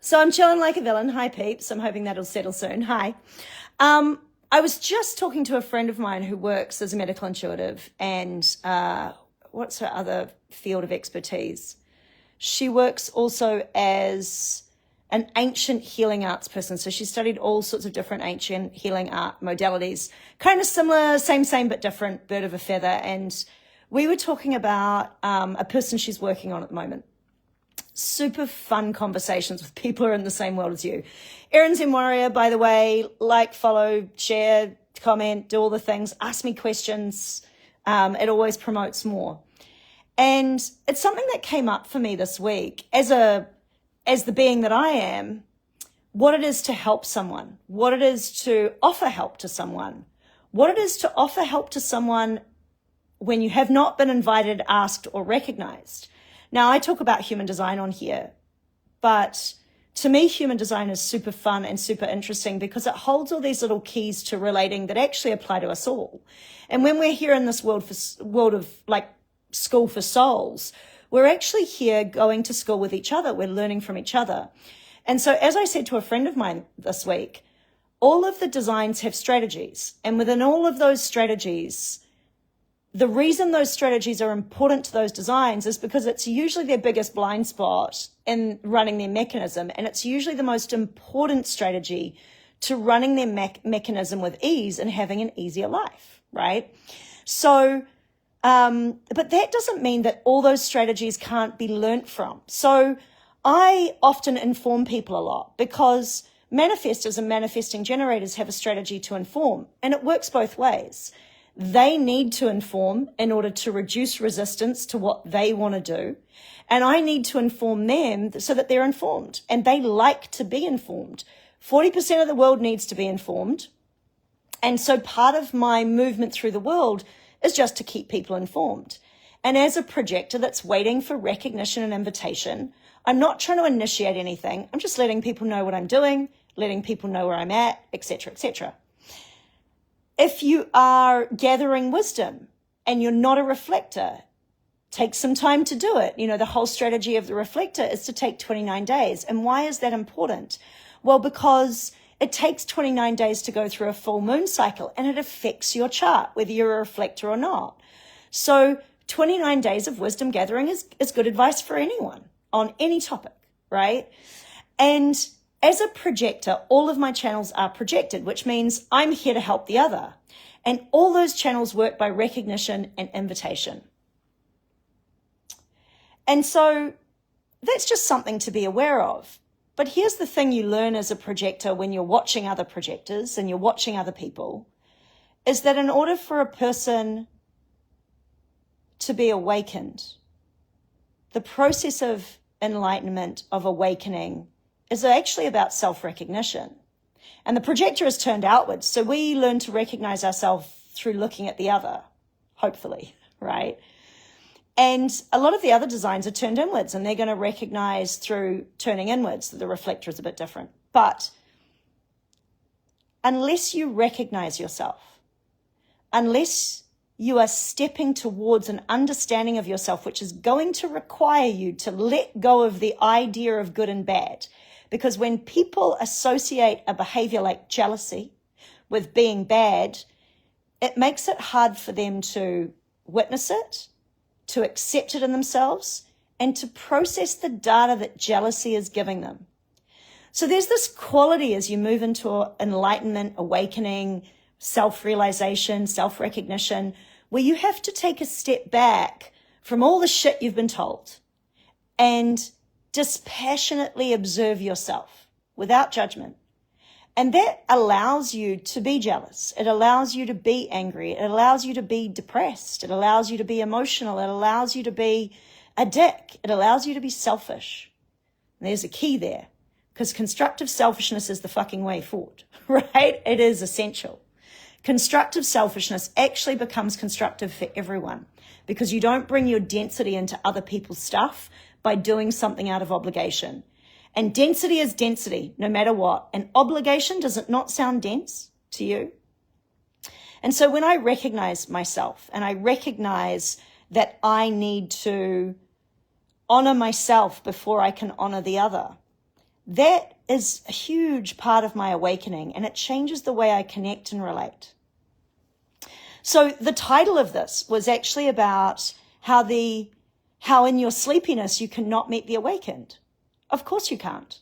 So I'm chilling like a villain. Hi, peeps. I'm hoping that'll settle soon. Hi. I was just talking to a friend of mine who works as a medical intuitive and what's her other field of expertise? She works also as an ancient healing arts person. So she studied all sorts of different ancient healing art modalities, kind of similar, same, but different, bird of a feather. And we were talking about a person she's working on at the moment. Super fun conversations with people who are in the same world as you. Erin Zen Warrior, by the way, like, follow, share, comment, do all the things, ask me questions. It always promotes more. And it's something that came up for me this week as the being that I am, what it is to help someone, what it is to offer help to someone, what it is to offer help to someone when you have not been invited, asked, or recognized. Now, I talk about human design on here, but to me, human design is super fun and super interesting because it holds all these little keys to relating that actually apply to us all. And when we're here in this world of like school for souls, we're actually here going to school with each other. We're learning from each other. And so, as I said to a friend of mine this week, all of the designs have strategies. And within all of those strategies, the reason those strategies are important to those designs is because it's usually their biggest blind spot in running their mechanism. And it's usually the most important strategy to running their mechanism with ease and having an easier life, right? So, but that doesn't mean that all those strategies can't be learnt from. So I often inform people a lot because manifestors and manifesting generators have a strategy to inform, and it works both ways. They need to inform in order to reduce resistance to what they want to do. And I need to inform them so that they're informed, and they like to be informed. 40% of the world needs to be informed. And so part of my movement through the world is just to keep people informed. And as a projector that's waiting for recognition and invitation, I'm not trying to initiate anything. I'm just letting people know what I'm doing, letting people know where I'm at, etc., etc. If you are gathering wisdom and you're not a reflector, take some time to do it. You know, the whole strategy of the reflector is to take 29 days. And why is that important? Well, because it takes 29 days to go through a full moon cycle, and it affects your chart, whether you're a reflector or not. So 29 days of wisdom gathering is good advice for anyone on any topic, right? And as a projector, all of my channels are projected, which means I'm here to help the other. And all those channels work by recognition and invitation. And so that's just something to be aware of. But here's the thing you learn as a projector when you're watching other projectors and you're watching other people, is that in order for a person to be awakened, the process of enlightenment, of awakening, is actually about self-recognition. And the projector is turned outwards. So we learn to recognize ourselves through looking at the other, hopefully, right? And a lot of the other designs are turned inwards, and they're going to recognize through turning inwards. The reflector is a bit different. But unless you recognize yourself, unless you are stepping towards an understanding of yourself, which is going to require you to let go of the idea of good and bad. Because when people associate a behavior like jealousy with being bad, it makes it hard for them to witness it, to accept it in themselves, and to process the data that jealousy is giving them. So there's this quality as you move into enlightenment, awakening, self-realization, self-recognition, where you have to take a step back from all the shit you've been told and dispassionately observe yourself without judgment. And that allows you to be jealous. It allows you to be angry. It allows you to be depressed. It allows you to be emotional. It allows you to be a dick. It allows you to be selfish. And there's a key there, because constructive selfishness is the fucking way forward, right? It is essential. Constructive selfishness actually becomes constructive for everyone, because you don't bring your density into other people's stuff by doing something out of obligation. And density is density, no matter what. And obligation, does it not sound dense to you? And so when I recognize myself and I recognize that I need to honor myself before I can honor the other, That is a huge part of my awakening, and it changes the way I connect and relate. So the title of this was actually about how in your sleepiness you cannot meet the awakened. Of course you can't.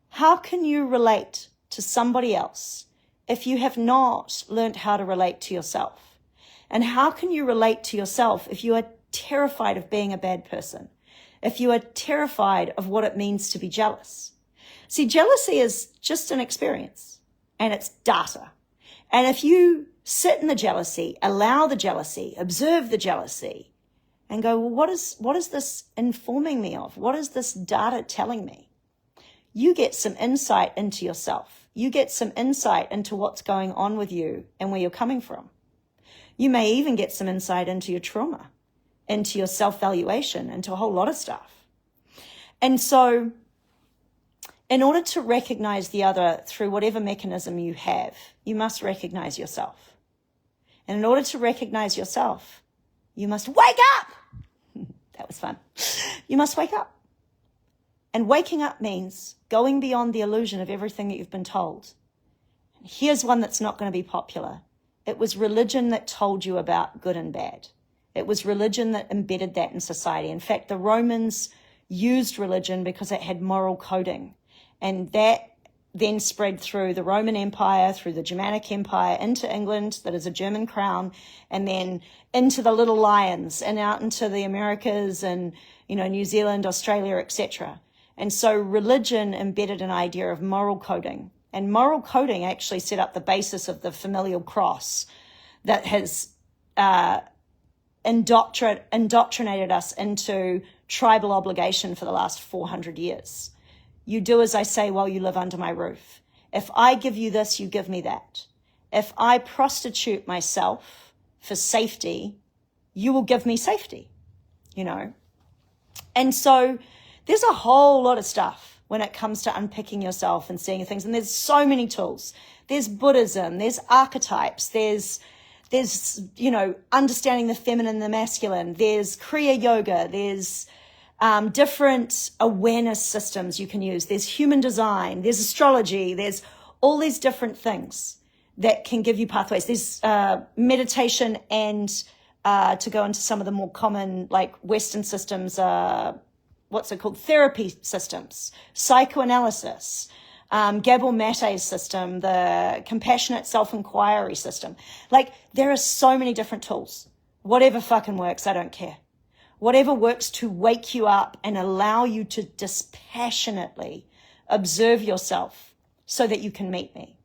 How can you relate to somebody else if you have not learned how to relate to yourself? And how can you relate to yourself if you are terrified of being a bad person? If you are terrified of what it means to be jealous? See, jealousy is just an experience, and it's data. And if you sit in the jealousy, allow the jealousy, observe the jealousy, and go, well, what is this informing me of? What is this data telling me? You get some insight into yourself. You get some insight into what's going on with you and where you're coming from. You may even get some insight into your trauma, into your self-valuation, into a whole lot of stuff. And so in order to recognize the other through whatever mechanism you have, you must recognize yourself. And in order to recognize yourself, you must wake up. That was fun. You must wake up. And waking up means going beyond the illusion of everything that you've been told. And here's one that's not going to be popular. It was religion that told you about good and bad. It was religion that embedded that in society. In fact, the Romans used religion because it had moral coding. And that then spread through the Roman Empire, through the Germanic Empire, into England, that is a German crown, and then into the Little Lions and out into the Americas and, New Zealand, Australia, etc. And so religion embedded an idea of moral coding. And moral coding actually set up the basis of the familial cross that has indoctrinated us into tribal obligation for the last 400 years. You do as I say while you live under my roof. If I give you this, you give me that. If I prostitute myself for safety, you will give me safety, And so there's a whole lot of stuff when it comes to unpicking yourself and seeing things. And there's so many tools. There's Buddhism, there's archetypes, there's understanding the feminine and the masculine. There's Kriya Yoga, there's different awareness systems you can use. There's human design, there's astrology, there's all these different things that can give you pathways. There's meditation and to go into some of the more common, like Western systems, therapy systems, psychoanalysis, Gabor Mate's system, the compassionate self-inquiry system. Like, there are so many different tools. Whatever fucking works, I don't care. Whatever works to wake you up and allow you to dispassionately observe yourself so that you can meet me.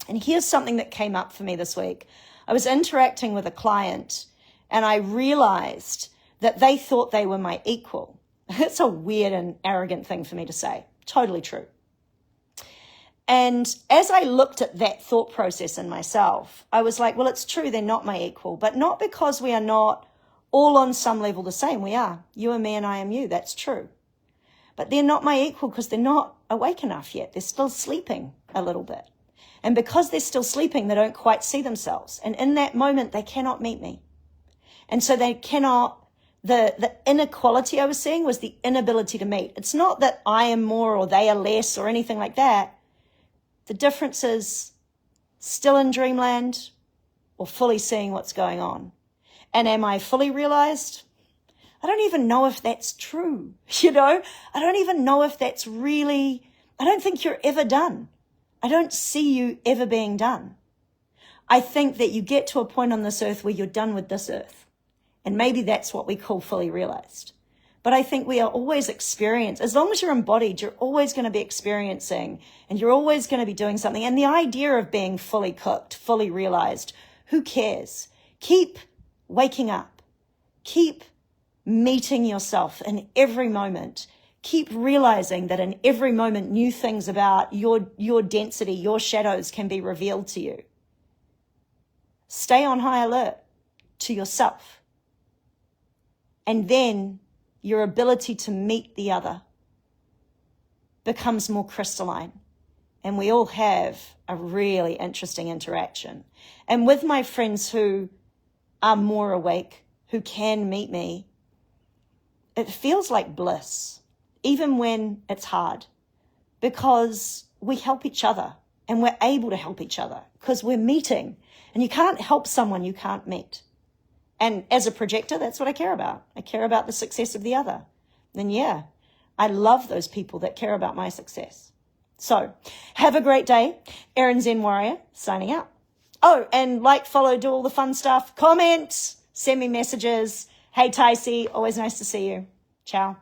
And here's something that came up for me this week. I was interacting with a client and I realized that they thought they were my equal. It's a weird and arrogant thing for me to say. Totally true. And as I looked at that thought process in myself, I was like, well, it's true, they're not my equal, but not because we are not all on some level the same. We are. You are me and I am you. That's true. But they're not my equal because they're not awake enough yet. They're still sleeping a little bit. And because they're still sleeping, they don't quite see themselves. And in that moment, they cannot meet me. And so they cannot, the inequality I was seeing was the inability to meet. It's not that I am more or they are less or anything like that. The difference is still in dreamland or fully seeing what's going on. And am I fully realized? I don't even know if that's true. I don't even know if that's really, I don't think you're ever done. I don't see you ever being done. I think that you get to a point on this earth where you're done with this earth. And maybe that's what we call fully realized. But I think we are always experiencing, as long as you're embodied, you're always going to be experiencing and you're always going to be doing something. And the idea of being fully cooked, fully realized, who cares? Keep waking up. Keep meeting yourself in every moment. Keep realizing that in every moment, new things about your density, your shadows can be revealed to you. Stay on high alert to yourself. And then your ability to meet the other becomes more crystalline. And we all have a really interesting interaction. And with my friends who are more awake, who can meet me, it feels like bliss, even when it's hard. because we help each other and we're able to help each other because we're meeting. And you can't help someone you can't meet. And as a projector, that's what I care about. I care about the success of the other. And yeah, I love those people that care about my success. So have a great day. Erin Zen Warrior signing out. Oh, and like, follow, do all the fun stuff. Comment, send me messages. Hey, Tycee, always nice to see you. Ciao.